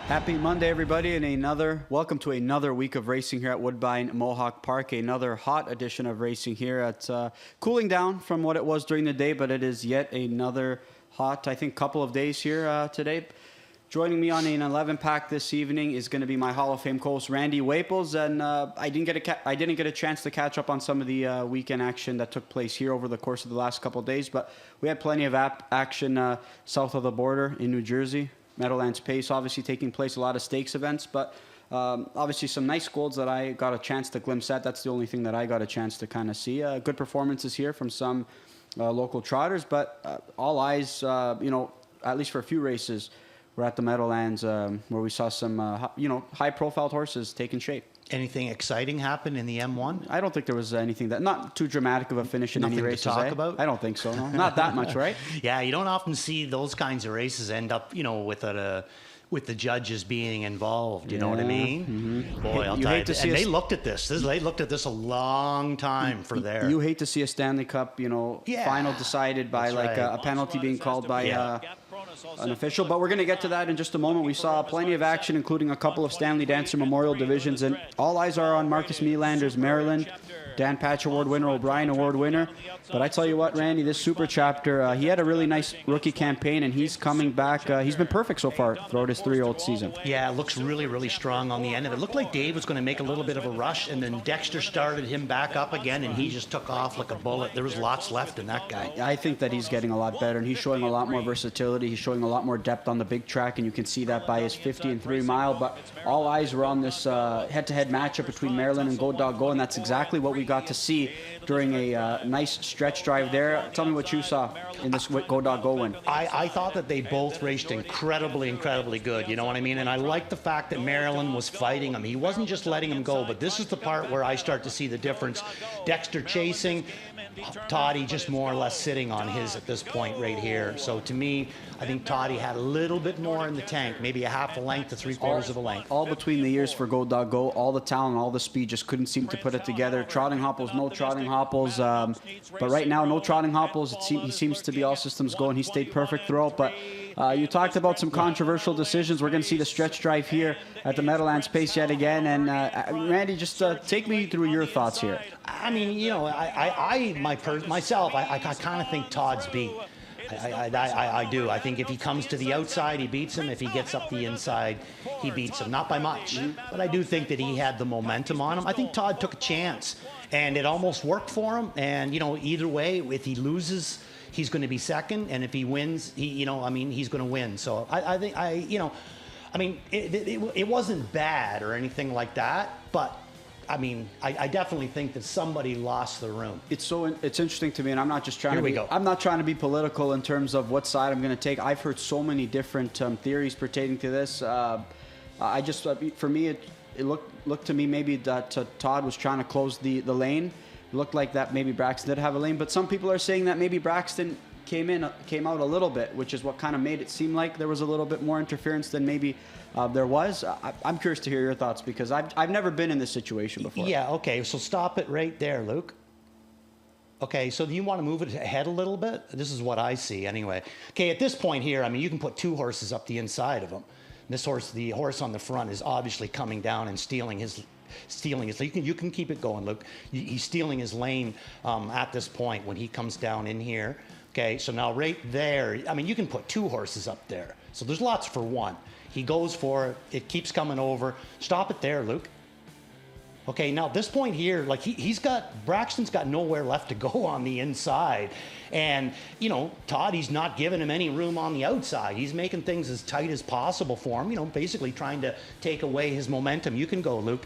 Happy Monday, everybody, and welcome to another week of racing here at Woodbine Mohawk Park. Another hot edition of racing here. It's cooling down from what it was during the day, but it is yet another hot, I think, couple of days here today. Joining me on an 11 pack this evening is going to be my Hall of Fame co-host Randy Waples, and I didn't get a chance to catch up on some of the weekend action that took place here over the course of the last couple of days, but we had plenty of action south of the border in New Jersey. Meadowlands Pace obviously taking place, a lot of stakes events, but obviously some nice golds that I got a chance to glimpse at. That's the only thing that I got a chance to kind of see. Good performances here from some local trotters, but all eyes, at least for a few races, were at the Meadowlands where we saw some, high-profile horses taking shape. Anything exciting happen in the M1? I don't think there was anything not too dramatic of a finish in any races. Nothing to talk about? I don't think so. No, not that much, right? Yeah, you don't often see those kinds of races end up, with the judges being involved. You know what I mean? Mm-hmm. Boy, I'll tell you. And they looked at this. They looked at this a long time for there. You hate to see a Stanley Cup, final decided by a penalty being called by an official, but we're going to get to that in just a moment. We saw plenty of action, including a couple of Stanley Dancer Memorial divisions, and all eyes are on Marcus Melander's Maryland, Dan Patch Award winner, O'Brien Award winner. But I tell you what, Randy, this Super Chapter, he had a really nice rookie campaign, and he's coming back. He's been perfect so far throughout his 3-year-old season. Yeah, it looks really, really strong on the end of it. It looked like Dave was going to make a little bit of a rush, and then Dexter started him back up again, and he just took off like a bullet. There was lots left in that guy. I think that he's getting a lot better, and he's showing a lot more versatility. He's showing a lot more depth on the big track, and you can see that by his 50 and 3 mile. But all eyes were on this head-to-head matchup between Maryland and Go Dog Go, and that's exactly what we got to see during a nice stretch drive there. Tell me what you saw in this Go Dog Go win. I thought that they both raced incredibly good, you know what I mean? And I like the fact that Maryland was fighting him. He wasn't just letting him go, but this is the part where I start to see the difference. Dexter chasing, Toddy just more or less sitting on his at this point right here. So to me, I think Toddy had a little bit more in the tank, maybe a half a length to 3/4 of a length. All between the years for Go Dog Go, all the talent, all the speed, just couldn't seem to put it together. Trotting hopples, no trotting hopples. But right now, no trotting hopples. He seems to be all systems go, and he stayed perfect throughout. But you talked about some controversial decisions. We're going to see the stretch drive here at the Meadowlands Pace yet again. And Randy, just take me through your thoughts here. I mean, myself, I kind of think Todd's beat. I do. I think if he comes to the outside, he beats him. If he gets up the inside, he beats him. Not by much, but I do think that he had the momentum on him. I think Todd took a chance, and it almost worked for him. And, either way, if he loses, he's going to be second, and if he wins, he's going to win. So I think it wasn't bad or anything like that, but I definitely think that somebody lost the room. It's interesting to me, and I'm not just trying Here we go. I'm not trying to be political in terms of what side I'm going to take. I've heard so many different theories pertaining to this. For me, it looked to me maybe that Todd was trying to close the lane. It looked like that maybe Braxton did have a lane, but some people are saying that maybe Braxton came out a little bit, which is what kind of made it seem like there was a little bit more interference than maybe there was. I'm curious to hear your thoughts, because I've never been in this situation before. Yeah, okay, so stop it right there, Luke. Okay, so do you want to move it ahead a little bit? This is what I see anyway. Okay, at this point here, you can put 2 horses up the inside of him. This horse, the horse on the front, is obviously coming down and stealing his lane. You can keep it going, Luke. He's stealing his lane at this point when he comes down in here. Okay, so now right there, you can put 2 horses up there. So there's lots for one. He goes for it. It keeps coming over. Stop it there, Luke. Okay, now this point here, Braxton's got nowhere left to go on the inside. And, Toddy's not giving him any room on the outside. He's making things as tight as possible for him, basically trying to take away his momentum. You can go, Luke.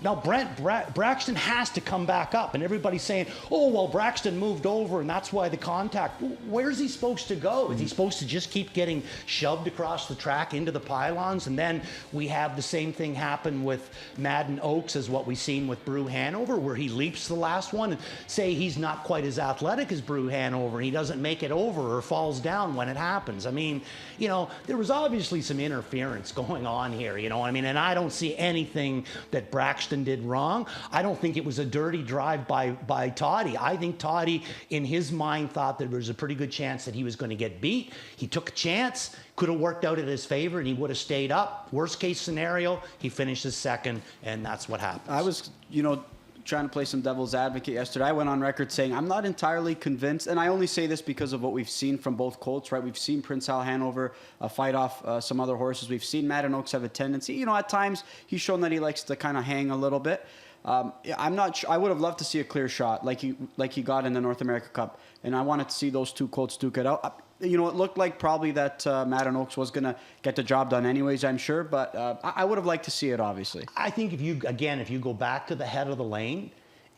Now, Braxton has to come back up, and everybody's saying, oh, well, Braxton moved over, and that's why the contact. Where's he supposed to go? Is he supposed to just keep getting shoved across the track into the pylons? And then we have the same thing happen with Madden Oaks as what we've seen with Brew Hanover, where he leaps the last one, and say he's not quite as athletic as Brew Hanover, and he doesn't make it over or falls down when it happens. There was obviously some interference going on here, and I don't see anything that Braxton Braxton did wrong. I don't think it was a dirty drive by Toddy. I think Toddy, in his mind, thought that there was a pretty good chance that he was going to get beat. He took a chance, could have worked out in his favor, and he would have stayed up. Worst case scenario, he finishes second, and that's what happened. I was, trying to play some devil's advocate yesterday. I went on record saying I'm not entirely convinced, and I only say this because of what we've seen from both colts, right? We've seen Prince Hal Hanover fight off some other horses. We've seen Madden Oaks have a tendency, at times he's shown that he likes to kind of hang a little bit. I'm not sure. I would have loved to see a clear shot like he got in the North America Cup, and I wanted to see those two colts duke it out. It looked like probably that Madden Oaks was going to get the job done anyways, I'm sure, but I would have liked to see it, obviously. I think if you go back to the head of the lane,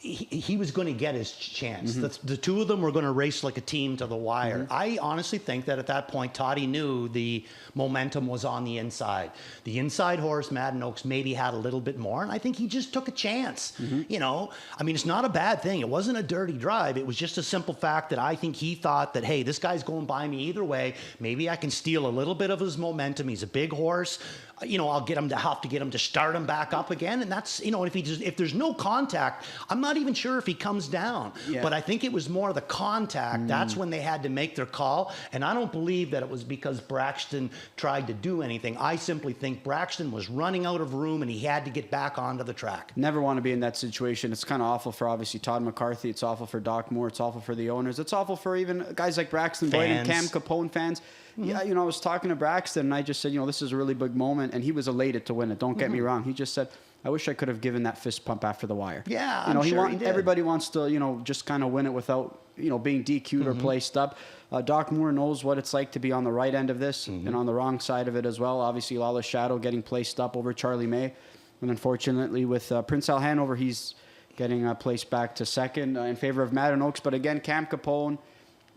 he was going to get his chance. Mm-hmm. The two of them were going to race like a team to the wire. Mm-hmm. I honestly think that at that point, Toddy knew the momentum was on the inside. The inside horse, Madden Oaks, maybe had a little bit more, and I think he just took a chance. Mm-hmm. It's not a bad thing. It wasn't a dirty drive. It was just a simple fact that I think he thought that, hey, this guy's going by me either way. Maybe I can steal a little bit of his momentum. He's a big horse. I'll have to get him to start him back up again. And that's, if there's no contact, I'm not even sure if he comes down. Yeah. But I think it was more the contact. That's when they had to make their call. And I don't believe that it was because Braxton tried to do anything. I simply think Braxton was running out of room and he had to get back onto the track. Never want to be in that situation. It's kind of awful for, obviously, Todd McCarthy. It's awful for Doc Moore. It's awful for the owners. It's awful for even guys like Braxton Boyd and Cam Capone fans. Yeah, I was talking to Braxton, and I just said, this is a really big moment, and he was elated to win it. Don't get me wrong. He just said, I wish I could have given that fist pump after the wire. Yeah, I'm sure he did. Everybody wants to, just kind of win it without, being DQ'd or placed up. Doc Moore knows what it's like to be on the right end of this and on the wrong side of it as well. Obviously, Lawless Shadow getting placed up over Charlie May. And unfortunately, with Prince Hal Hanover, he's getting placed back to second in favor of Madden Oaks. But again, Cam Capone,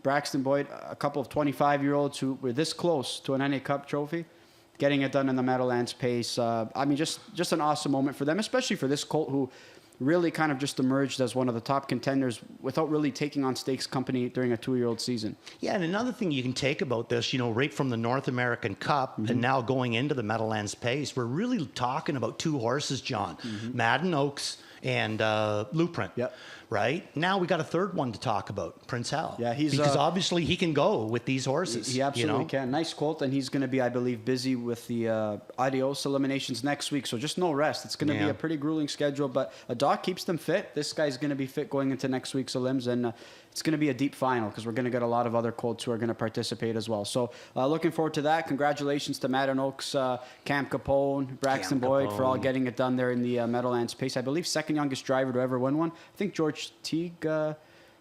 Braxton Boyd, a couple of 25-year-olds who were this close to an NA Cup trophy, getting it done in the Meadowlands pace. Just an awesome moment for them, especially for this colt who really kind of just emerged as one of the top contenders without really taking on stakes company during a 2-year-old season. Yeah, and another thing you can take about this, right from the North American Cup and now going into the Meadowlands pace, we're really talking about two horses, John. Madden Oaks and Blueprint. Yep. Right? Now we got a third one to talk about, Prince Hal. Yeah, because obviously he can go with these horses. He absolutely can. Nice colt, and he's going to be, I believe, busy with the Adios eliminations next week, so just no rest. It's going to be a pretty grueling schedule, but Doc keeps them fit. This guy's going to be fit going into next week's elims, and it's going to be a deep final because we're going to get a lot of other colts who are going to participate as well. So looking forward to that. Congratulations to Madden Oaks, Cam Capone, Braxton Boyd for all getting it done there in the Meadowlands pace. I believe second youngest driver to ever win one. I think George Teague,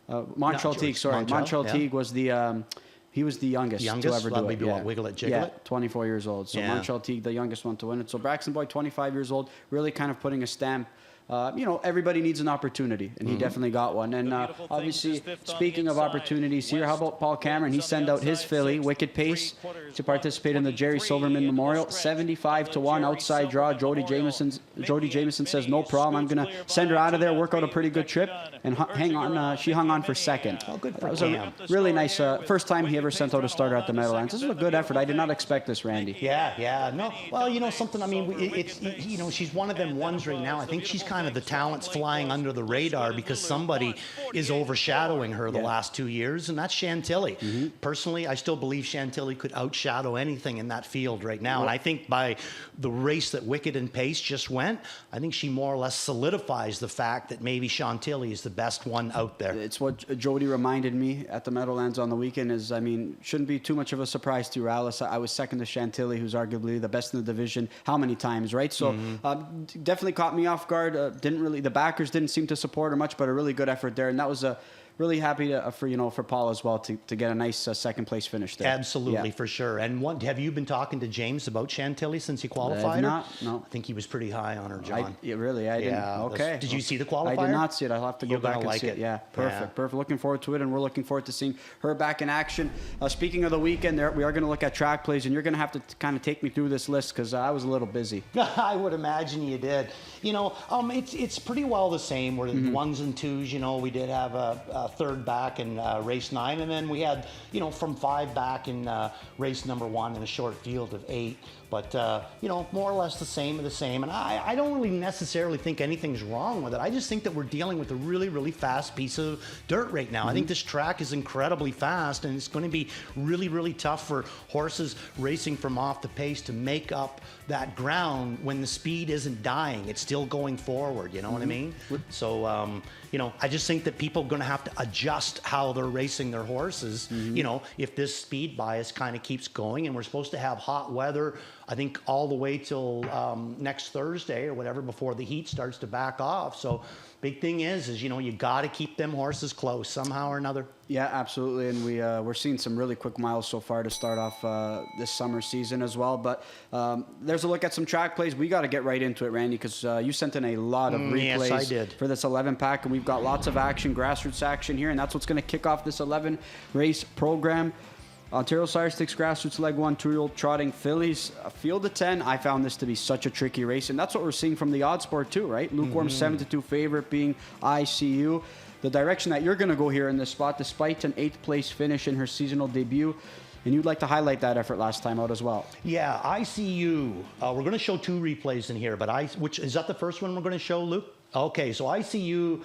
Montreal Teague, sorry. Montreal Teague was the... he was the youngest to ever do it. Wiggle it, jiggle yeah, it. 24 years old. So Montreal Teague, the youngest one to win it. So Braxton Boyd, 25 years old, really kind of putting a stamp. Everybody needs an opportunity, and he definitely got one. And obviously, speaking of opportunities here, how about Paul Cameron? He sent out his filly, Wicked Pace, to participate in the Jerry Silverman Memorial. 75-1 outside draw. Jody Jamieson says, no problem. I'm going to send her out of there, work out a pretty good trip, and hang on. She hung on for second. Oh, good for That was Cam. a really nice first time he ever sent out a starter at the Meadowlands. This is a good effort. I did not expect this, Randy. Yeah. No, well, something. I mean, it's she's one of them ones right now. I think she's kind of the talent's flying under the radar because somebody is overshadowing her the last 2 years, and that's Chantilly. Personally, I still believe Chantilly could outshadow anything in that field right now. And I think by the race that Wicked and Pace just went, I think she more or less solidifies the fact that maybe Chantilly is the best one out there. It's what Jody reminded me at the Meadowlands on the weekend is, shouldn't be too much of a surprise to Alice. I was second to Chantilly, who's arguably the best in the division. How many times, right? So definitely caught me off guard. The backers didn't seem to support her much, but a really good effort there. And that was really happy for Paul as well to get a nice second place finish there. Absolutely, for sure. And have you been talking to James about Chantilly since he qualified her? Not, no. I think he was pretty high on her, John. I didn't. Okay. Did you see the qualifier? I did not see it. I'll have to go back and see it. Yeah, perfect. Looking forward to it, and we're looking forward to seeing her back in action. Speaking of the weekend, we are going to look at track plays, and you're going to have to kind of take me through this list because I was a little busy. I would imagine you did. It's pretty well the same. We're the ones and twos. We did have third back in race 9, and then we had, from 5 back in race number 1 in a short field of 8. But, more or less the same of the same. And I don't really necessarily think anything's wrong with it. I just think that we're dealing with a really, really fast piece of dirt right now. I think this track is incredibly fast, and it's going to be really, really tough for horses racing from off the pace to make up that ground when the speed isn't dying. It's still going forward, you know what I mean? So, I just think that people are going to have to adjust how they're racing their horses, if this speed bias kind of keeps going. And we're supposed to have hot weather, I think, all the way till next Thursday or whatever before the heat starts to back off. So big thing is you got to keep them horses close somehow or another. Yeah, absolutely. And we're seeing some really quick miles so far to start off this summer season as well. But there's a look at some track plays. We got to get right into it, Randy, because you sent in a lot of replays yes, I did. for this 11 pack, and we've got lots of action, grassroots action here, and that's what's going to kick off this 11 race program. Ontario Sire Stakes Grassroots Leg 1, 2-year-old trotting fillies. A field of 10. I found this to be such a tricky race, and that's what we're seeing from the odds board too, right? Lukewarm 7-2 favorite being ICU. The direction that you're going to go here in this spot, despite an 8th place finish in her seasonal debut, and you'd like to highlight that effort last time out as well. Yeah, ICU. We're going to show 2 replays in here, but which is that the first one we're going to show, Luke? Okay, so ICU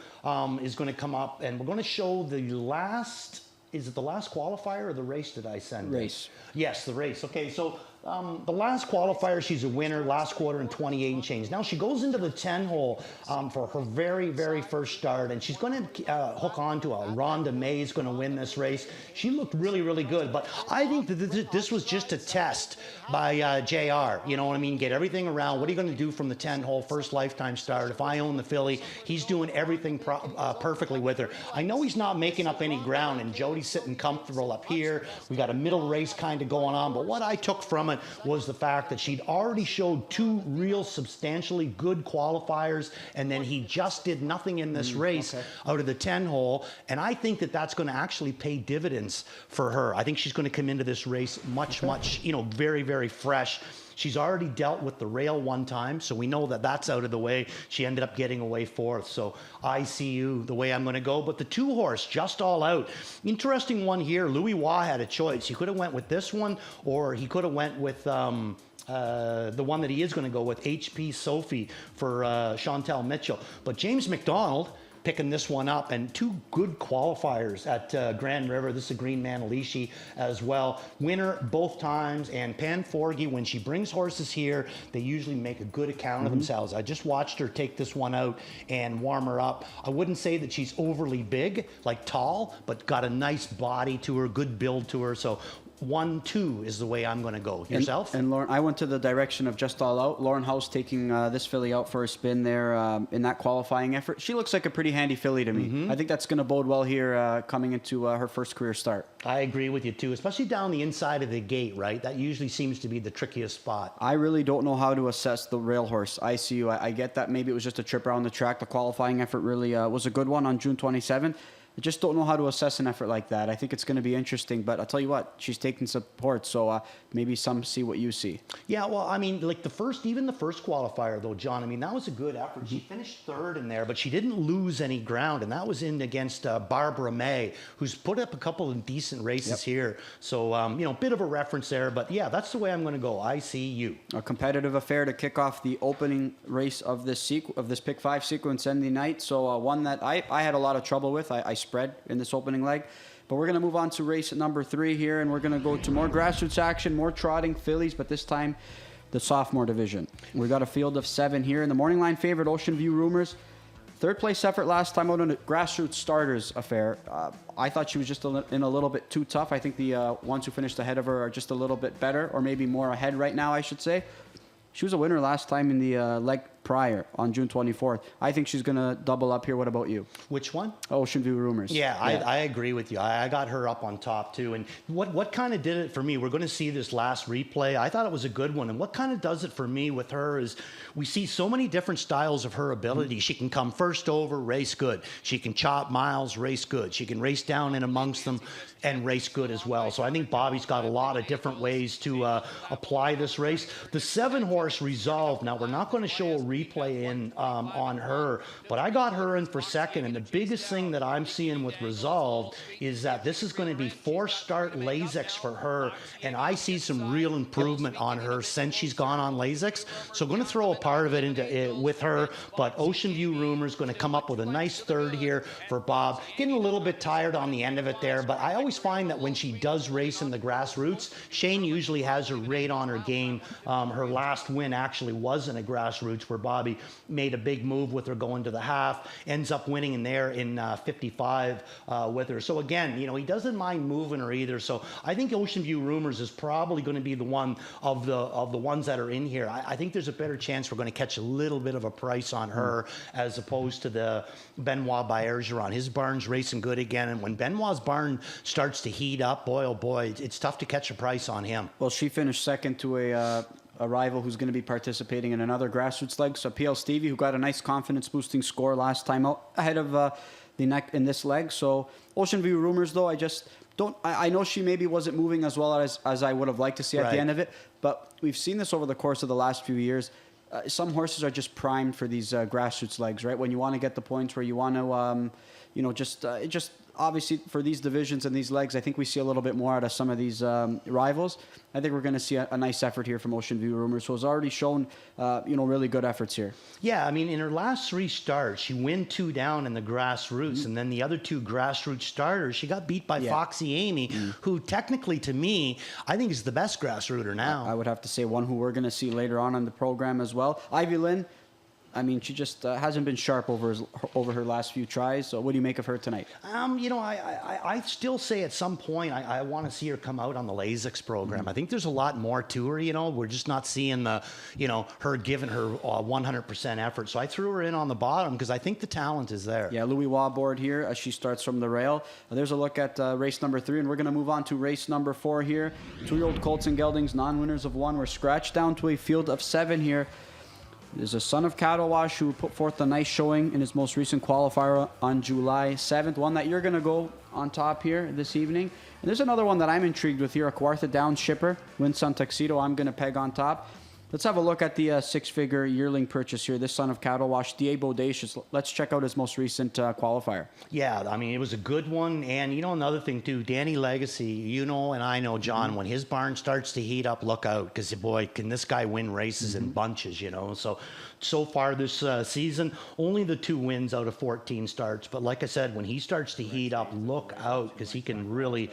is going to come up, and we're going to show the last. Is it the last qualifier or the race did I send? Race. Yes, the race. Okay, so the last qualifier, she's a winner, last quarter in 28 and change. Now she goes into the 10 hole for her very, very first start, and she's going to hook on to a Rhonda May is going to win this race. She looked really, really good, but I think that this was just a test by JR. You know what I mean? Get everything around. What are you going to do from the 10 hole, first lifetime start? If I own the filly, he's doing everything perfectly with her. I know he's not making up any ground, and Jody's sitting comfortable up here. We got a middle race kind of going on, but what I took from it was the fact that she'd already showed 2 real substantially good qualifiers, and then he just did nothing in this race out of the 10 hole, and I think that that's going to actually pay dividends for her. I think she's going to come into this race much, very, very fresh. She's already dealt with the rail one time, so we know that that's out of the way. She ended up getting away 4th, so ICU, the way I'm going to go. But the 2 horse, Just All Out. Interesting one here. Louis Waugh had a choice. He could have went with this one, or he could have went with the one that he is going to go with, HP Sophie for Chantel Mitchell. But James McDonald picking this one up, and 2 good qualifiers at Grand River. This is a Green Manalishi as well. Winner both times, and Pan Forgy, when she brings horses here, they usually make a good account of themselves. I just watched her take this one out and warm her up. I wouldn't say that she's overly big, like tall, but got a nice body to her, good build to her. So 1-2 is the way I'm going to go. Yourself? And Lauren, I went to the direction of Just All Out. Lauren House taking this filly out for a spin there in that qualifying effort. She looks like a pretty handy filly to me. I think that's going to bode well here coming into her first career start. I agree with you too, especially down the inside of the gate, right? That usually seems to be the trickiest spot. I really don't know how to assess the rail horse, ICU. I get that maybe it was just a trip around the track. The qualifying effort really was a good one on June 27th. I just don't know how to assess an effort like that. I think it's going to be interesting, but I'll tell you what, she's taking support, so maybe some see what you see. Yeah, well, I mean, like even the first qualifier, though, John, I mean, that was a good effort. She finished 3rd in there, but she didn't lose any ground, and that was in against Barbara May, who's put up a couple of decent races here. So, bit of a reference there, but yeah, that's the way I'm going to go. ICU. A competitive affair to kick off the opening race of this pick 5 sequence Sunday night. So one that I had a lot of trouble with. I spread in this opening leg. But we're going to move on to race number 3 here, and we're going to go to more grassroots action, more trotting fillies, but this time the sophomore division. We got a field of 7 here. In the morning line favorite, Ocean View Rumors. 3rd place effort last time out on a grassroots starters affair. I thought she was just in a little bit too tough. I think the ones who finished ahead of her are just a little bit better, or maybe more ahead right now, I should say. She was a winner last time in the leg prior on June 24th. I think she's going to double up here. What about you? Which one? Ocean View Rumors. Yeah, I agree with you. I got her up on top too. And what kind of did it for me, we're going to see this last replay. I thought it was a good one. And what kind of does it for me with her is we see so many different styles of her ability. She can come first over, race good. She can chop miles, race good. She can race down in amongst them and race good as well. So I think Bobby's got a lot of different ways to apply this race. The 7 horse Resolve. Now, we're not going to show a replay in on her, but I got her in for second. And the biggest thing that I'm seeing with Resolved is that this is going to be 4-start Lasix for her, and I see some real improvement on her since she's gone on Lasix. So I'm going to throw a part of it into it with her, but Ocean View Rumor is going to come up with a nice third here for Bob. Getting a little bit tired on the end of it there, but I always find that when she does race in the grassroots, Shane usually has her right on her game. Her last win actually was in a grassroots where Bobby made a big move with her going to the half, ends up winning in there in 55 with her. So again, he doesn't mind moving her either. So I think Ocean View Rumors is probably going to be the one of the ones that are in here. I think there's a better chance we're going to catch a little bit of a price on her as opposed to the Benoit Bergeron. His barn's racing good again, and when Benoit's barn starts to heat up, boy, oh boy, it's tough to catch a price on him. Well, she finished second to a rival who's going to be participating in another grassroots leg. So PL Stevie, who got a nice confidence-boosting score last time out, ahead of the neck in this leg. So Ocean View Rumors, though, I just don't. I know she maybe wasn't moving as well as I would have liked to see at the end of it, but we've seen this over the course of the last few years. Some horses are just primed for these grassroots legs, right? When you want to get the points, where you want to, just obviously for these divisions and these legs, I think we see a little bit more out of some of these rivals. I think we're going to see a nice effort here from Ocean View Rumors, who has already shown, really good efforts here. Yeah, I mean, in her last 3 starts, she win 2 down in the grassroots, and then the other 2 grassroots starters, she got beat by Foxy Amy, who technically, to me, I think is the best grassrooter now. I would have to say one who we're going to see later on in the program as well. Ivy Lynn, I mean, she just hasn't been sharp over her last few tries. So what do you make of her tonight? I still say at some point I want to see her come out on the Lasix program. I think there's a lot more to her. We're just not seeing her giving her 100% effort. So I threw her in on the bottom because I think the talent is there. Yeah, Louis Waboard here as she starts from the rail. There's a look at race number 3, and we're going to move on to race number 4 here. 2-year-old Colts and Geldings, non-winners of 1. We're scratched down to a field of 7 here. There's a son of Cattle Wash who put forth a nice showing in his most recent qualifier on July 7th, one that you're going to go on top here this evening. And there's another one that I'm intrigued with here, a Kawartha Downs shipper, Winsun Tuxedo, I'm going to peg on top. Let's have a look at the 6-figure yearling purchase here, this son of Cattle Wash, D.A. Bodacious. Let's check out his most recent qualifier. Yeah, I mean, it was a good one. And, another thing, too, Danny Legacy, and I know, John, when his barn starts to heat up, look out. Because, boy, can this guy win races in bunches, So far this season, only the 2 wins out of 14 starts. But like I said, when he starts to heat up, look out, because he can really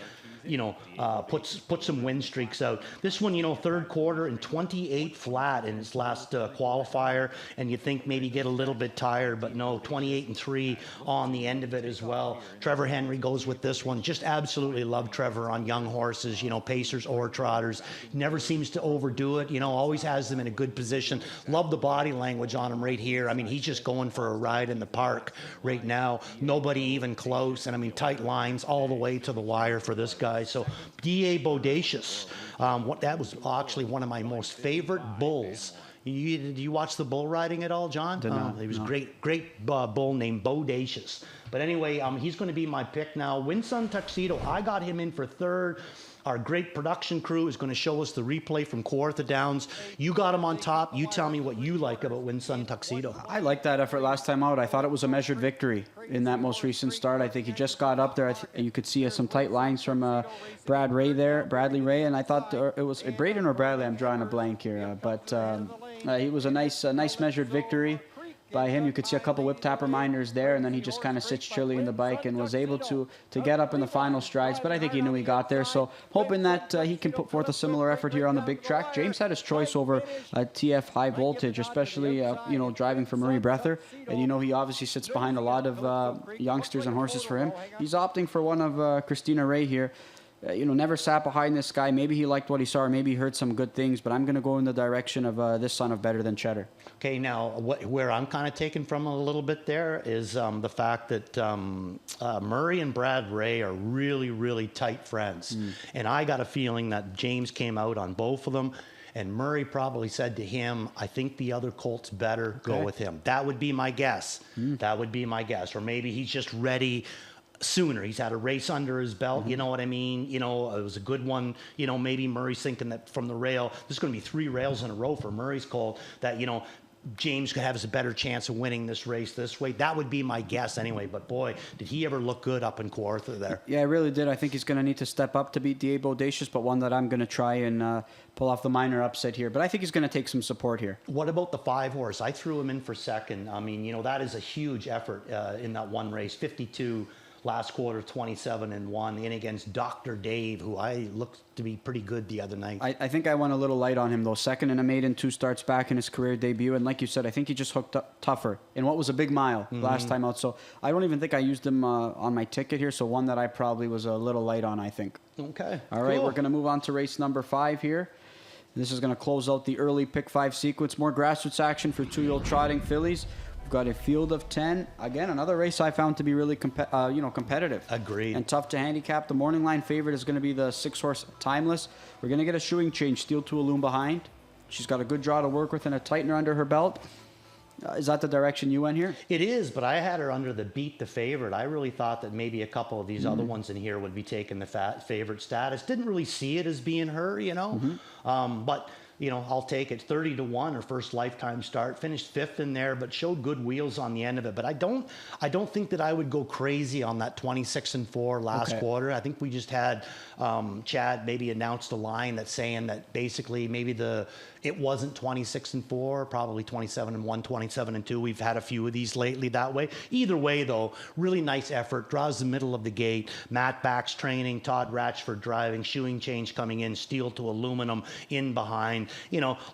put some win streaks out. This one, third quarter and 28 flat in his last qualifier, and you think maybe get a little bit tired, but no, 28-3 on the end of it as well. Trevor Henry goes with this one. Just absolutely love Trevor on young horses, pacers or trotters. Never seems to overdo it, always has them in a good position. Love the body language on him right here. I mean, he's just going for a ride in the park right now. Nobody even close, and I mean, tight lines all the way to the wire for this guy. So D.A. Bodacious, that was actually one of my most favorite bulls. Did you watch the bull riding at all, John? He was a great bull named Bodacious. But anyway, he's going to be my pick now. Winsun Tuxedo, I got him in for third. Our great production crew is going to show us the replay from Kawartha Downs. You got him on top. You tell me what you like about Winsun Tuxedo. I liked that effort last time out. I thought it was a measured victory in that most recent start. I think he just got up there. You could see some tight lines from Bradley Ray, and I thought it was Braden or Bradley. I'm drawing a blank here, but he was a nice measured victory by him. You could see a couple whip tap reminders there, and then he just kind of sits chilly in the bike and was able to get up in the final strides. But I think he knew he got there, so hoping that he can put forth a similar effort here on the big track. James had his choice over TF High Voltage, especially driving for Murray Breather, and he obviously sits behind a lot of youngsters and horses for him. He's opting for one of Christina Ray here. Never sat behind this guy. Maybe he liked what he saw, or maybe he heard some good things, but I'm going to go in the direction of this son of Better Than Cheddar. Okay, now where I'm kind of taken from a little bit there is the fact that Murray and Brad Ray are really, really tight friends. And I got a feeling that James came out on both of them, and Murray probably said to him, I think the other colt's better, go with him. That would be my guess. That would be my guess. Or maybe he's just ready sooner. He's had a race under his belt, you know what I mean? It was a good one. Maybe Murray's thinking that from the rail, there's going to be 3 rails in a row for Murray's colt, that, James could have a better chance of winning this race this way. That would be my guess anyway. But boy, did he ever look good up in Kawartha there. Yeah, I really did. I think he's going to need to step up to beat Diego Audacious, but one that I'm going to try and pull off the minor upset here. But I think he's going to take some support here. What about the 5-horse? I threw him in for second. I mean, that is a huge effort in that one race. 52 last quarter, 27-1 in against Dr. Dave, who I looked to be pretty good the other night. I think I went a little light on him, though. Second in a maiden, 2 starts back in his career debut. And like you said, I think he just hooked up tougher in what was a big mile last time out. So I don't even think I used him on my ticket here. So one that I probably was a little light on, I think. Okay. All right, cool. We're going to move on to race number 5 here. This is going to close out the early pick 5 sequence. More grassroots action for 2-year-old trotting fillies. We've got a field of 10. Again, another race I found to be really competitive. Agreed. And tough to handicap. The morning line favorite is going to be the 6-horse Timeless. We're going to get a shoeing change, Steel to a Loom behind. She's got a good draw to work with and a tightener under her belt. Is that the direction you went here? It is, but I had her under the beat the favorite. I really thought that maybe a couple of these other ones in here would be taking the favorite status. Didn't really see it as being her, but I'll take it. 30-1, her first lifetime start. Finished 5th in there, but showed good wheels on the end of it. But I don't think that I would go crazy on that 26-4 last quarter. I think we just had Chad maybe announced a line that's saying that basically maybe it wasn't 26-4, probably 27-1, 27-2. We've had a few of these lately that way. Either way, though, really nice effort. Draws the middle of the gate. Matt Bax training, Todd Ratchford driving, shoeing change coming in, Steel to Aluminum in behind.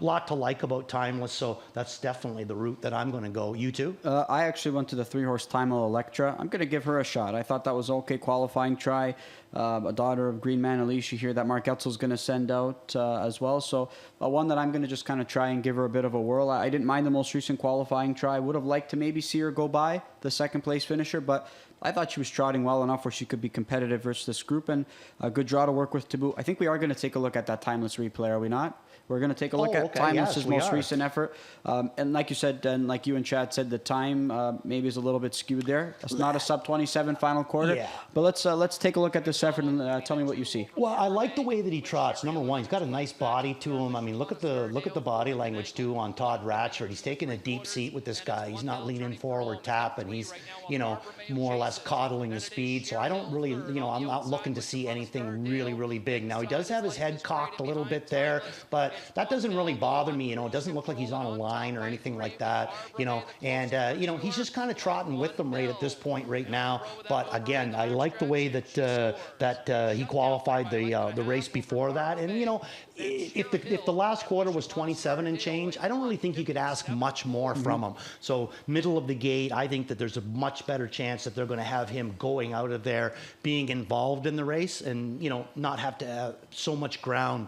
Lot to like about Timeless, so that's definitely the route that I'm going to go. You too? I actually went to the 3-horse Timel Electra. I'm going to give her a shot. I thought that was okay qualifying try. A daughter of Green Man Alicia here that Mark Etzel's going to send out as well. So one that I'm going to just kind of try and give her a bit of a whirl. I didn't mind the most recent qualifying try. Would have liked to maybe see her go by the second place finisher, but I thought she was trotting well enough where she could be competitive versus this group, and a good draw to work with to boot. I think we are going to take a look at that Timeless replay, are we not? We're going to take a look at Timeless's most recent effort. And like you said, and like you and Chad said, the time maybe is a little bit skewed there. It's not a sub-27 final quarter. Yeah. But let's take a look at this effort and tell me what you see. Well, I like the way that he trots. Number one, he's got a nice body to him. I mean, look at the body language too on Todd Ratchford. He's taking a deep seat with this guy. He's not leaning forward, tapping. He's more or less coddling the speed. So I don't really, I'm not looking to see anything really, really big. Now he does have his head cocked a little bit there, but that doesn't really bother me. It doesn't look like he's on a line or anything like that. And he's just kind of trotting with them right at this point right now. But again, I like the way that he qualified the race before that. And if the last quarter was 27 and change, I don't really think you could ask much more from him. So middle of the gate, I think that there's a much better chance that they're going to have him going out of there, being involved in the race, and not have to have so much ground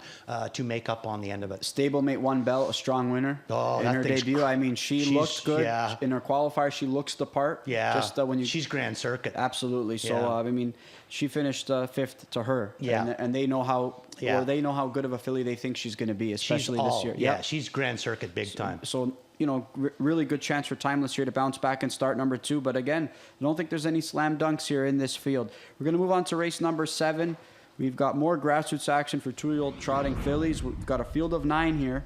to make up on the end of it. Stablemate One Bell, a strong winner in her debut. I mean, she looked good in her qualifier. She looks the part. Yeah, just she's Grand Circuit. Absolutely. So I mean, she finished 5th to her. Yeah, and they know how. Yeah. Or they know how good of a filly they think she's going to be, especially this year. Yeah, she's Grand Circuit big time. So really good chance for Timeless here to bounce back and start number 2. But again, I don't think there's any slam dunks here in this field. We're going to move on to race number 7. We've got more grassroots action for 2-year-old trotting fillies. We've got a field of 9 here.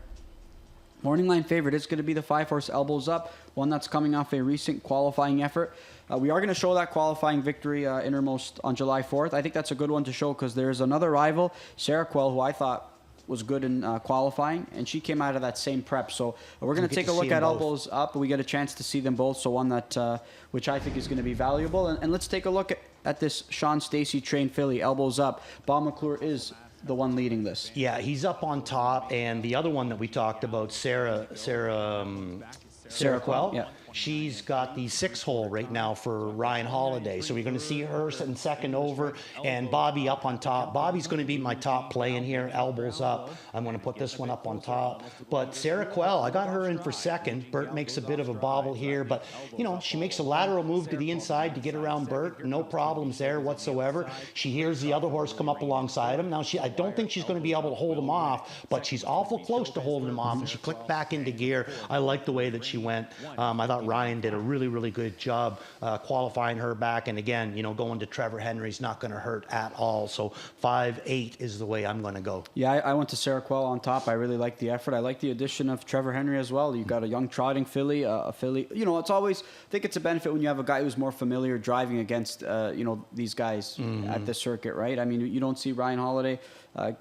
Morning line favorite is going to be the 5-horse Elbows Up, one that's coming off a recent qualifying effort. We are going to show that qualifying victory innermost on July 4th. I think that's a good one to show because there's another rival, Sarah Quell, who I thought was good in qualifying, and she came out of that same prep. So we're going to take a look at Elbows Up. We get a chance to see them both, so one that which I think is going to be valuable. And let's take a look at this Sean Stacy trained filly, Elbows Up. Bob McClure is the one leading this. Yeah, he's up on top, and the other one that we talked about, Sarah Quell. Yeah. She's got the 6-hole right now for Ryan Holiday. So we're going to see her sitting second over and Bobby up on top. Bobby's going to be my top play in here, Elbows Up. I'm going to put this one up on top. But Sarah Quell, I got her in for second. Bert makes a bit of a bobble here, but she makes a lateral move to the inside to get around Bert. No problems there whatsoever. She hears the other horse come up alongside him. Now I don't think she's going to be able to hold him off, but she's awful close to holding him off, and she clicked back into gear. I like the way that she went. I thought Ryan did a really, really good job qualifying her back. And again, going to Trevor Henry's not going to hurt at all. So 5-8 is the way I'm going to go. Yeah, I went to Sarah Quell on top. I really like the effort. I like the addition of Trevor Henry as well. You got a young trotting filly, a filly. It's always, I think it's a benefit when you have a guy who's more familiar driving against, these guys at the circuit, right? I mean, you don't see Ryan Holiday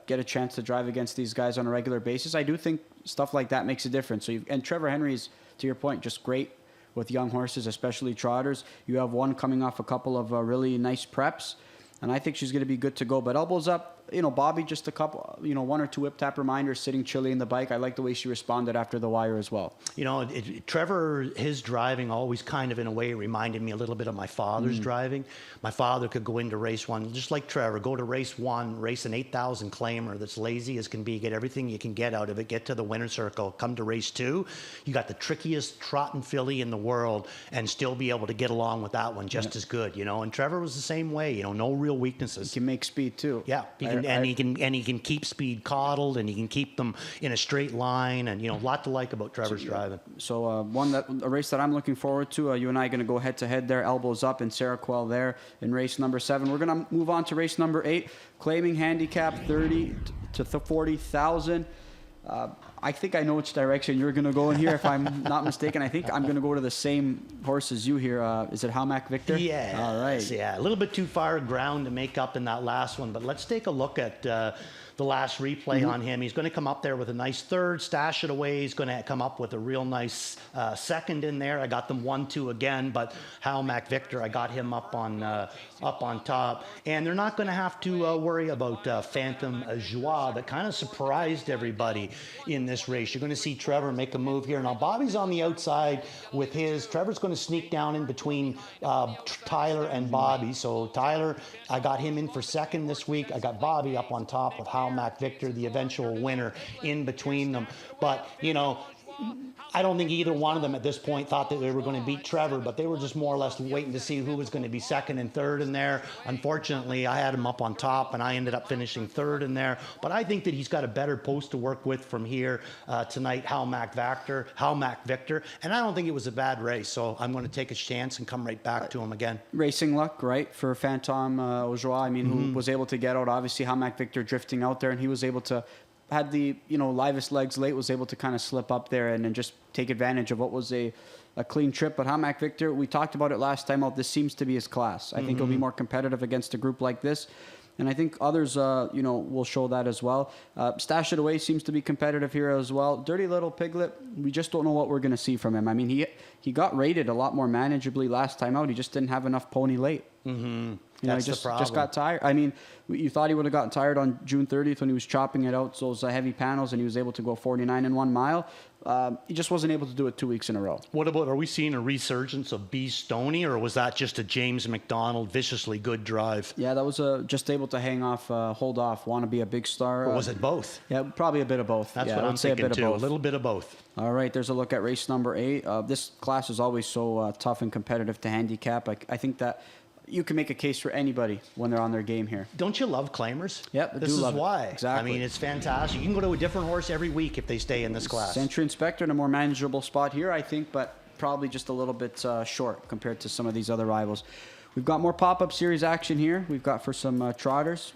get a chance to drive against these guys on a regular basis. I do think stuff like that makes a difference. And Trevor Henry's, to your point, just great with young horses, especially trotters. You have one coming off a couple of really nice preps, and I think she's going to be good to go. But elbows up, Bobby, just a couple, one or two whip tap reminders, sitting chilly in the bike. I like the way she responded after the wire as well. Trevor, his driving always kind of in a way reminded me a little bit of my father's driving. My father could go into race one, just like Trevor, go to race one, race an 8,000 claimer that's lazy as can be, get everything you can get out of it, get to the winner's circle, come to race two, you got the trickiest trotting filly in the world and still be able to get along with that one just as good, and Trevor was the same way, no real weaknesses. He can make speed too. Yeah, he can keep speed coddled, and he can keep them in a straight line, and a lot to like about Trevor's driving. So a race that I'm looking forward to. You and I are going to go head to head there, elbows up, and Sarah Quell there in race number 7. We're going to move on to race number 8, claiming handicap 30 to 40,000. I think I know which direction you're going to go in here, if I'm not mistaken. I think I'm going to go to the same horse as you here. Is it Howmack Victor? Yeah. All right. Yeah, a little bit too far ground to make up in that last one, but let's take a look at the last replay on him. He's going to come up there with a nice third, stash it away. He's going to come up with a real nice second in there. I got them 1-2 again, but Howmack Victor, I got him up on top. And they're not going to have to worry about Phantom Joie that kind of surprised everybody in this race. You're going to see Trevor make a move here. Now, Bobby's on the outside with his. Trevor's going to sneak down in between Tyler and Bobby. So Tyler, I got him in for second this week. I got Bobby up on top with Howmack Victor, the eventual winner, in between them. But, I don't think either one of them at this point thought that they were going to beat Trevor, but they were just more or less waiting to see who was going to be second and third in there. Unfortunately, I had him up on top, and I ended up finishing third in there. But I think that he's got a better post to work with from here tonight, Howmack Victor. And I don't think it was a bad race, so I'm going to take a chance and come right back to him again. Racing luck, right, for Phantom Joie. I mean, who was able to get out. Obviously, Howmack Victor drifting out there, and he was able to had the livest legs late, was able to kind of slip up there and then just take advantage of what was a clean trip. But Howmack Victor, we talked about it last time out, this seems to be his class. I think he'll be more competitive against a group like this, and I think others will show that as well. Stash It Away seems to be competitive here as well. Dirty Little Piglet, we just don't know what we're going to see from him. I mean, he got rated a lot more manageably last time out. He just didn't have enough pony late. That's he the problem. just got tired. I mean, you thought he would have gotten tired on June 30th when he was chopping it out, those heavy panels, and he was able to go 49 in 1 mile. He just wasn't able to do it 2 weeks in a row. What about, are we seeing a resurgence of B. Stoney, or was that just a James McDonald viciously good drive? Yeah, that was just able to hold off, want to be a big star. Or was it both? Yeah, probably a bit of both. That's yeah, what I'm thinking too, a little bit of both. All right, there's a look at race number 8. This class is always so tough and competitive to handicap. I think that you can make a case for anybody when they're on their game here. Don't you love claimers? Yep, this is why. Exactly. I mean, it's fantastic. You can go to a different horse every week if they stay in this class. Century Inspector in a more manageable spot here, I think, but probably just a little bit short compared to some of these other rivals. We've got more pop-up series action here. We've got for some trotters.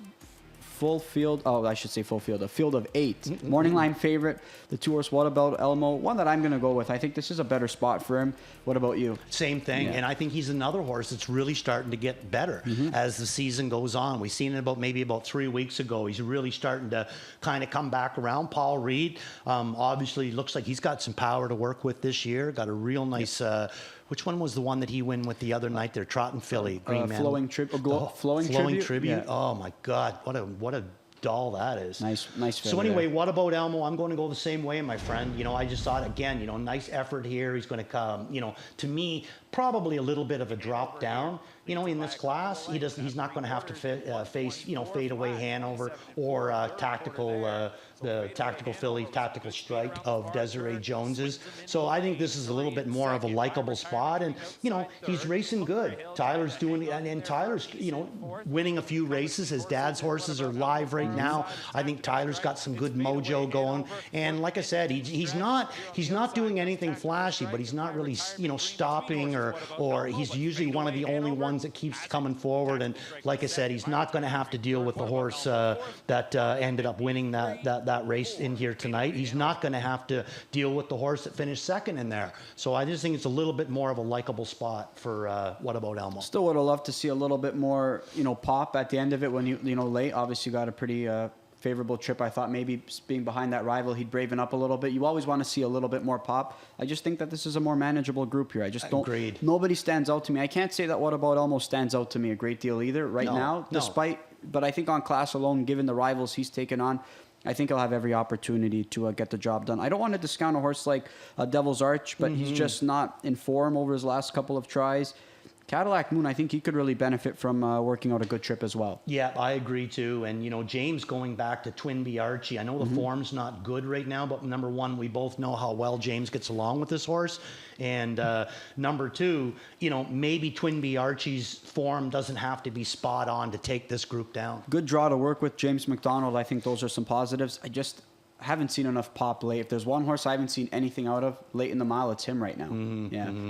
A field of 8. Morning line favorite, the 2-horse What About Elmo, one that I'm going to go with. I think this is a better spot for him. What about you? Same thing, and I think he's another horse that's really starting to get better as the season goes on. We've seen it about 3 weeks ago. He's really starting to kind of come back around. Paul Reed, obviously looks like he's got some power to work with this year. Got a real nice... which one was the one that he won with the other night there? Trotting Filly, Green Man. Flowing Tribute. Yeah. Oh my God, what a doll that is. Nice filly. So anyway, What About Elmo? I'm going to go the same way, my friend. I just thought, again, nice effort here. He's going to come, to me, probably a little bit of a drop down. In this class, he's not going to have to face, Fade Away Hanover or the Tactical Filly, Tactical Strike of Desiree Jones's. So I think this is a little bit more of a likable spot, and he's racing good. Tyler's doing, and Tyler's winning a few races. His dad's horses are live right right now. I think Tyler's got some good mojo going. And like I said, he's not doing anything flashy, but he's not really, stopping or he's usually one of the only ones that keeps coming forward. And like I said, he's not going to have to deal with the horse that ended up winning that race in here tonight. He's not going to have to deal with the horse that finished second in there. So I just think it's a little bit more of a likable spot for What About Elmo. Still would have loved to see a little bit more, pop at the end of it when late. Obviously got a pretty favorable trip. I thought maybe being behind that rival, he'd braven up a little bit. You always want to see a little bit more pop. I just think that this is a more manageable group here. I just don't. Agreed. Nobody stands out to me. I can't say that What About Elmo stands out to me a great deal either now, despite. But I think on class alone, given the rivals he's taken on, I think he'll have every opportunity to get the job done. I don't want to discount a horse like Devil's Arch, but he's just not in form over his last couple of tries. Cadillac Moon, I think he could really benefit from working out a good trip as well. Yeah, I agree too. And, James going back to Twinbee Archie, I know the form's not good right now, but number one, we both know how well James gets along with this horse. And number two, maybe Twinbee Archie's form doesn't have to be spot on to take this group down. Good draw to work with, James McDonald. I think those are some positives. I just haven't seen enough pop late. If there's one horse I haven't seen anything out of late in the mile, it's him right now.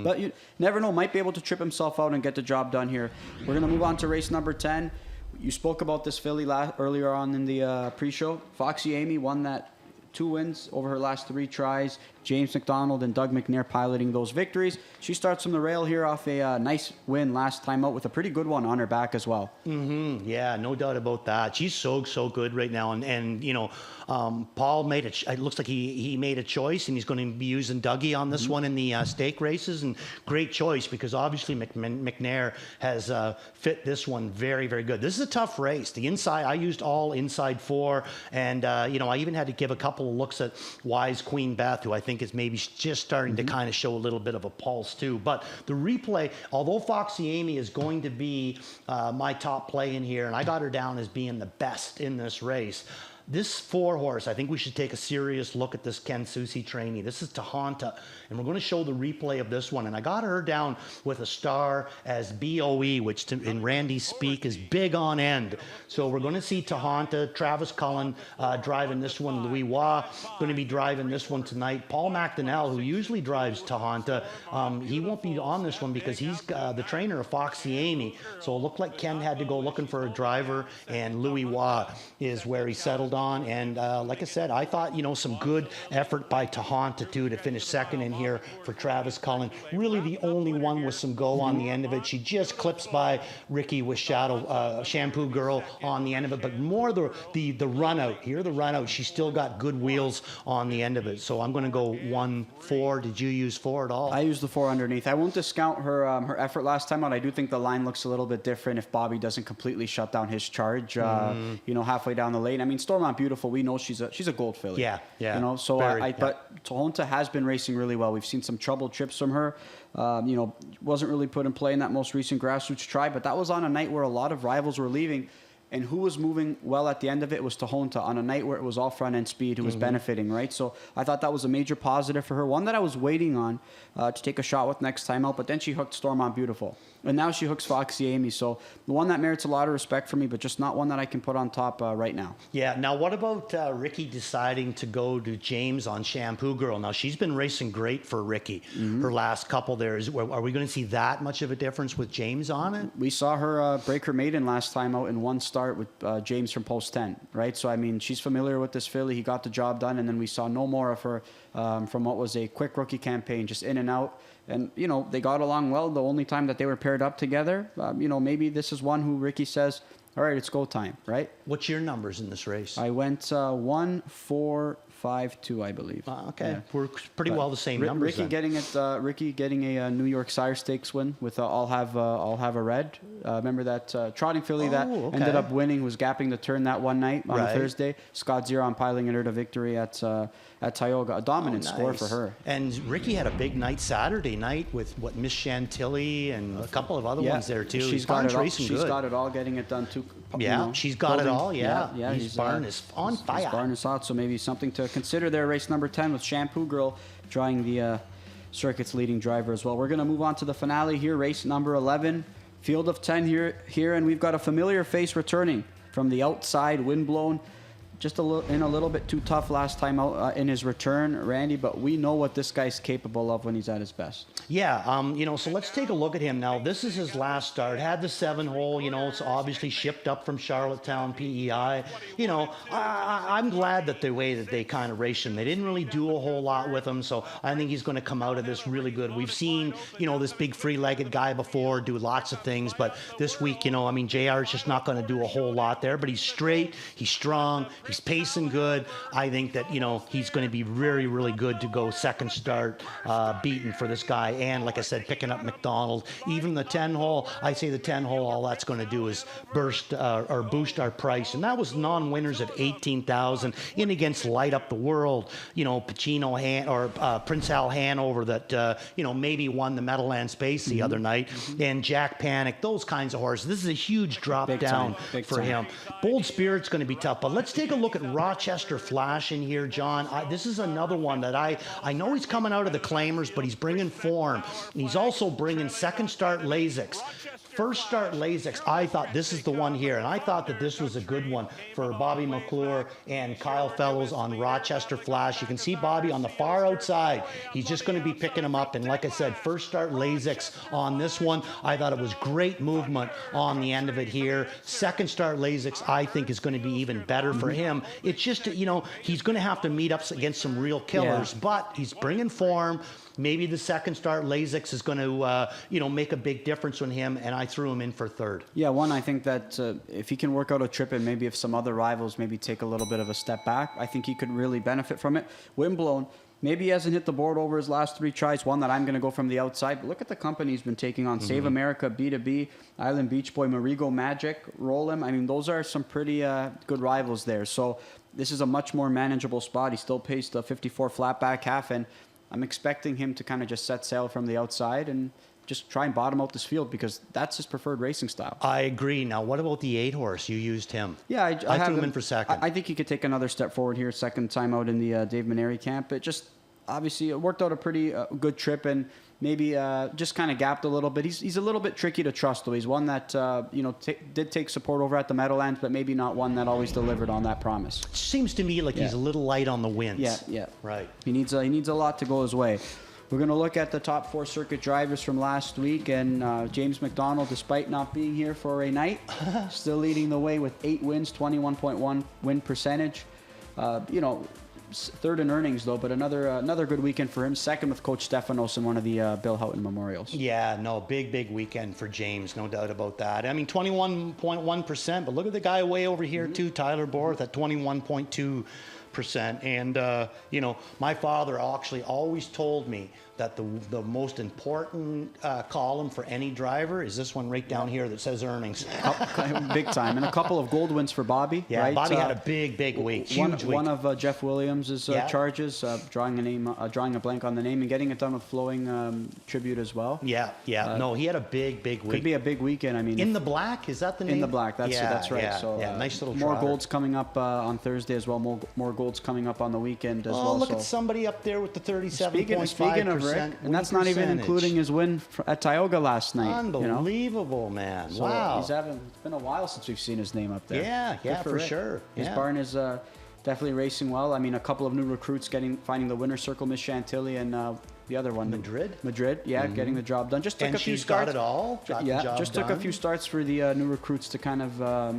But you never know. Might be able to trip himself out and get the job done here. We're going to move on to race number 10. You spoke about this filly earlier on in the pre-show. Foxy Amy won that 2 wins over her last 3 tries. James McDonald and Doug McNair piloting those victories. She starts from the rail here off a nice win last time out with a pretty good one on her back as well. Yeah, no doubt about that. She's so good right now. And Paul made it looks like he made a choice, and he's going to be using Dougie on this one in the stake races. And great choice, because obviously McNair has fit this one very, very good. This is a tough race. The inside, I used all inside 4. And, I even had to give a couple of looks at Wise Queen Beth, who I think is maybe just starting to kind of show a little bit of a pulse too. But the replay, although Foxy Amy is going to be my top play in here, and I got her down as being the best in this race, this 4 horse, I think we should take a serious look at this Ken Susi trainee. This is Tahanta, and we're going to show the replay of this one. And I got her down with a star as BOE, which in Randy's speak is big on end. So we're going to see Tahanta, Travis Cullen driving this one. Louis Waugh going to be driving this one tonight. Paul McDonnell, who usually drives Tahanta, he won't be on this one because he's the trainer of Foxy Amy. So it looked like Ken had to go looking for a driver, and Louis Waugh is where he settled on. And like I said, I thought, some good effort by Tahanta too to finish second in here for Travis Cullen. Really the only one with some go on the end of it. She just clips by Ricky with Shampoo Girl on the end of it, but more the run out here. The run out, she's still got good wheels on the end of it. So I'm going to go 1-4. Did you use 4 at all? I used the 4 underneath. I won't discount her effort last time out. I do think the line looks a little bit different if Bobby doesn't completely shut down his charge. Halfway down the lane. I mean, Stormont Beautiful, we know she's a gold filly. Yeah. So but Tahanta has been racing really well. We've seen some troubled trips from her. Wasn't really put in play in that most recent grassroots try, but that was on a night where a lot of rivals were leaving. And who was moving well at the end of it was Tahanta on a night where it was all front end speed who was benefiting, right? So I thought that was a major positive for her. One that I was waiting on to take a shot with next time out, but then she hooked Stormont Beautiful. And now she hooks Foxy Amy. So the one that merits a lot of respect for me, but just not one that I can put on top right now. Yeah. Now, what about Ricky deciding to go to James on Shampoo Girl? Now, she's been racing great for Ricky her last couple there. Are we going to see that much of a difference with James on it? We saw her break her maiden last time out in one start with James from Post 10, right? So, I mean, she's familiar with this filly. He got the job done, and then we saw no more of her from what was a quick rookie campaign, just in and out. And, they got along well the only time that they were paired up together. Maybe this is one who Ricky says, all right, it's go time, right? What's your numbers in this race? I went 1, 4, 5, 2, I believe. Okay, yeah. We're pretty well the same numbers. Ricky getting a New York Sire Stakes win with I'll have a red. Remember that trotting filly ended up winning, was gapping the turn that one night on a Thursday. Scott Zeron piling her to victory at Tioga. A dominant score for her. And Ricky had a big night Saturday night with Miss Chantilly and a couple of other ones there too. She's got it all. She's got it all, getting it done too. Yeah, she's got it all. Yeah. His barn is on fire. His barn is hot, so maybe something to consider there. Race number 10 with Shampoo Girl drawing the circuit's leading driver as well. We're going to move on to the finale here, race number 11. Field of 10 here, and we've got a familiar face returning from the outside, windblown. just a little bit too tough last time out in his return, Randy. But we know what this guy's capable of when he's at his best. Yeah, so let's take a look at him now. This is his last start. Had the 7-hole, it's obviously shipped up from Charlottetown, PEI. I'm glad that the way that they kind of raced him. They didn't really do a whole lot with him, so I think he's going to come out of this really good. We've seen, this big free-legged guy before do lots of things, but this week, JR is just not going to do a whole lot there, but he's straight, he's strong, he's pacing good. I think that, he's going to be really, really good to go second start, beating for this guy. And like I said, picking up McDonald. Even the 10-hole, I say the 10-hole, all that's going to do is boost our price. And that was non-winners at 18,000 in against Light Up the World, Pacino or Prince Al Hanover that, maybe won the Meadowlands Space the other night. And Jack Panic, those kinds of horses. This is a huge drop down for him. Bold Spirit's going to be tough, but let's take a look at Rochester Flash in here, John. This is another one that I know he's coming out of the claimers, but he's bringing form. He's also bringing second start Lasix. First start Lasix, I thought this is the one here, and I thought that this was a good one for Bobby McClure and Kyle Fellows on Rochester Flash. You can see Bobby on the far outside. He's just going to be picking him up, and like I said, first start Lasix on this one. I thought it was great movement on the end of it here. Second start Lasix, I think, is going to be even better for him. It's just, he's going to have to meet up against some real killers, but he's bringing form. Maybe the second start Lasix is going to, make a big difference on him, and I threw him in for third. Yeah, I think that if he can work out a trip and maybe if some other rivals maybe take a little bit of a step back, I think he could really benefit from it. Windblown, maybe he hasn't hit the board over his last 3 tries, one that I'm going to go from the outside, but look at the company he's been taking on. Save America, B2B, Island Beach Boy, Marigo Magic, Roll-Em. I mean, those are some pretty good rivals there. So this is a much more manageable spot. He still paced a 54 flat back half, and I'm expecting him to kind of just set sail from the outside and just try and bottom out this field because that's his preferred racing style. I agree. Now, what about the 8-horse? You used him. Yeah, I threw him in for second. I think he could take another step forward here, second time out in the Dave Maneri camp. It just, obviously, it worked out a pretty good trip and maybe just kind of gapped a little bit. He's a little bit tricky to trust, though. He's one that, did take support over at the Meadowlands, but maybe not one that always delivered on that promise. It seems to me like he's a little light on the winds. Yeah. Right. He needs a lot to go his way. We're going to look at the top 4 circuit drivers from last week, and James McDonald, despite not being here for a night, still leading the way with 8 wins, 21.1 win percentage. Third in earnings, though, but another good weekend for him. Second with Coach Stefanos in one of the Bill Houghton Memorials. Yeah, no, big weekend for James, no doubt about that. I mean, 21.1%, but look at the guy way over here, too, Tyler Borth at 21.2%. And, my father actually always told me that the most important column for any driver is this one right down here that says earnings. Big time. And a couple of gold wins for Bobby. Yeah, right? Bobby had a big week, huge week. One of Jeff Williams' charges, drawing a blank on the name and getting it done with flowing tribute as well. Yeah. No, he had a big week. Could be a big weekend. I mean, In the Black, is that the name? In the Black, that's right. Yeah, so nice little more trotter. golds coming up on Thursday as well. More golds coming up on the weekend as well. Oh, look at somebody up there with the 37.5%. Speaking of Rick, and that's not even including his win at Tioga last night. Unbelievable, man. So wow. It's been a while since we've seen his name up there. Yeah, for Rick. sure. His barn is definitely racing well. I mean, a couple of new recruits finding the winner's circle, Miss Chantilly and the other one. Madrid, getting the job done. Just took and a few she's starts. got it all. Got the job just took done. a few starts for the new recruits to kind of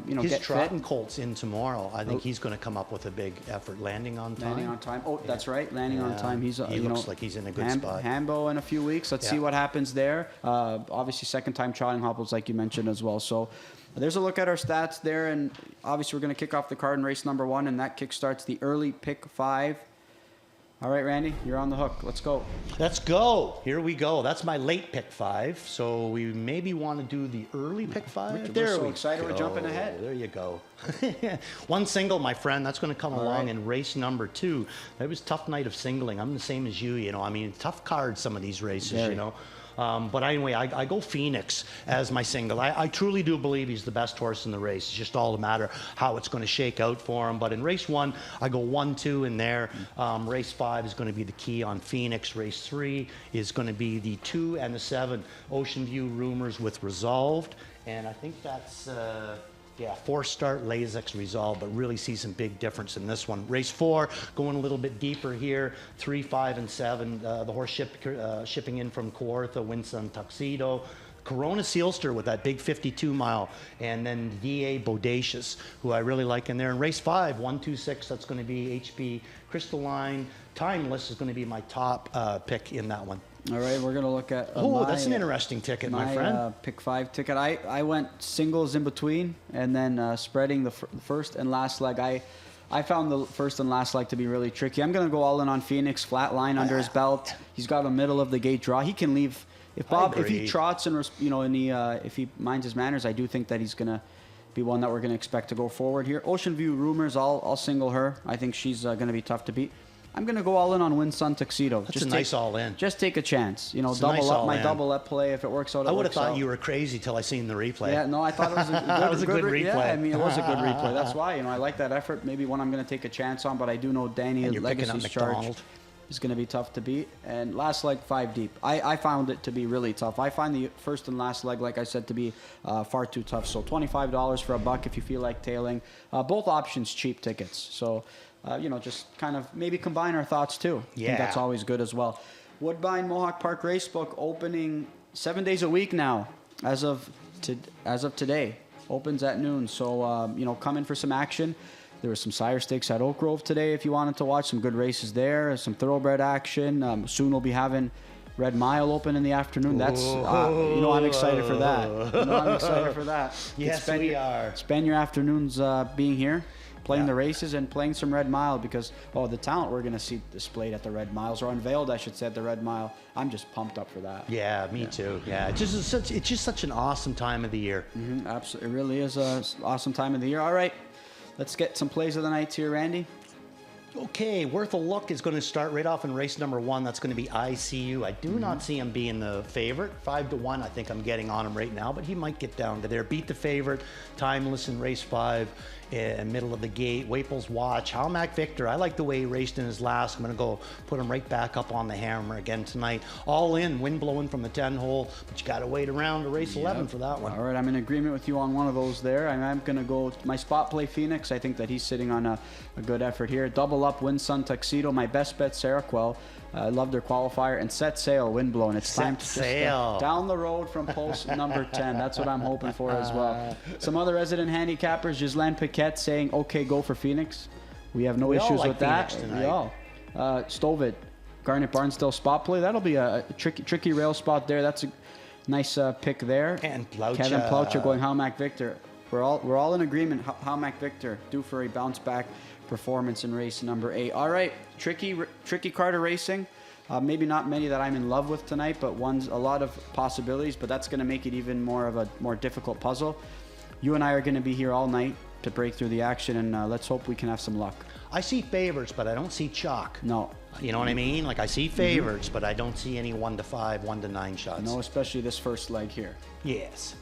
His get trotting fit. colt's in tomorrow. I think he's going to come up with a big effort, landing on time. Oh, that's right, landing on time. He looks like he's in a good spot. Hambo in a few weeks. Let's see what happens there. Obviously, second time trotting hobbles like you mentioned as well. So. There's a look at our stats there, and obviously we're going to kick off the card in race number 1, and that kickstarts the early pick 5. All right, Randy, you're on the hook. Let's go. Let's go. Here we go. That's my late pick 5. So we maybe want to do the early pick 5. We're so excited. We're jumping ahead. There you go. One single, my friend. That's going to come along in race number 2. That was a tough night of singling. I'm the same as you. I mean, tough cards, some of these races, But anyway, I go Phoenix as my single. I truly do believe he's the best horse in the race. It's just all a matter how it's going to shake out for him. But in race 1, I go 1, 2 in there. Race 5 is going to be the key on Phoenix. Race 3 is going to be the 2 and the 7 Ocean View Rumors with Resolved. And I think that's Yeah, 4-start Lasix Resolve, but really see some big difference in this one. Race 4, going a little bit deeper here, 3, 5, and 7. The horse shipping in from Kawartha, Winsun Tuxedo. Corona Sealster with that big 52-mile, and then DA Bodacious, who I really like in there. And race 5, 126, that's going to be HP Crystalline. Timeless is going to be my top pick in that one. All right, we're going to look at that's an interesting ticket, my friend. Pick 5 ticket. I went singles in between, and then spreading the first and last leg. I found the first and last leg to be really tricky. I'm going to go all in on Phoenix, flat line under his belt. He's got a middle of the gate draw. He can leave. If he trots and if he minds his manners, I do think that he's going to be one that we're going to expect to go forward here. Ocean View Rumors, I'll single her. I think she's going to be tough to beat. I'm going to go all in on Winsun Tuxedo. That's nice all in. Just take a chance. Double up my double up play. If it works out, I would have thought you were crazy till I seen the replay. Yeah, no, I thought it was a good replay. Yeah, I mean, it was a good replay. That's why, I like that effort. Maybe one I'm going to take a chance on, but I do know Danny Legacy's charge is going to be tough to beat. And last leg, 5 deep. I found it to be really tough. I find the first and last leg, like I said, to be far too tough. So $25 for $1 if you feel like tailing. Both options, cheap tickets. So, just kind of maybe combine our thoughts too. Yeah. I think that's always good as well. Woodbine Mohawk Park Racebook opening 7 days a week now, as of today. Opens at noon. So, come in for some action. There was some sire stakes at Oak Grove today if you wanted to watch some good races there. Some thoroughbred action. Soon we'll be having Red Mile open in the afternoon. That's, I'm excited for that. Yes, we are. Spend your afternoons being here, playing the races and playing some Red Mile because, the talent we're going to see displayed at the Red Miles, or unveiled, I should say, at the Red Mile. I'm just pumped up for that. Yeah, me too. Yeah, it's just such an awesome time of the year. Mm-hmm, absolutely. It really is an awesome time of the year. All right. Let's get some plays of the night here, Randy. Okay, Worth a Look is going to start right off in race number 1. That's going to be ICU. I do not see him being the favorite. 5-1, I think I'm getting on him right now, but he might get down to there. Beat the favorite. Timeless in race 5. Middle of the gate. Waples Watch. Halmac Victor. I like the way he raced in his last. I'm going to go put him right back up on the hammer again tonight. All in. Wind blowing from the 10 hole, but you got to wait around to race 11 for that one. All right, I'm in agreement with you on one of those there. I'm going to go my spot play Phoenix. I think that he's sitting on a good effort here. Double up Winsun Tuxedo. My best bet Seroquel. I love their qualifier. And Set Sail, Windblown. It's time to just down the road from post number 10. That's what I'm hoping for as well. Some other resident handicappers, Ghislaine Paquette saying, okay, go for Phoenix. We have no issues with that. We all. Stovit, Garnet Barnsdale spot play. That'll be a tricky rail spot there. That's a nice pick there. And Ploucha. Kevin Ploucha going Halmac Victor. We're all in agreement. Halmac Victor due for a bounce back performance in race number 8. All right, tricky card of racing. Maybe not many that I'm in love with tonight, but a lot of possibilities. But that's going to make it even more of a more difficult puzzle. You and I are going to be here all night to break through the action, and let's hope we can have some luck. I see favorites, but I don't see chalk. No. You know what I mean? Like I see favorites, but I don't see any 1-5, 1-9 shots. No, especially this first leg here. Yes.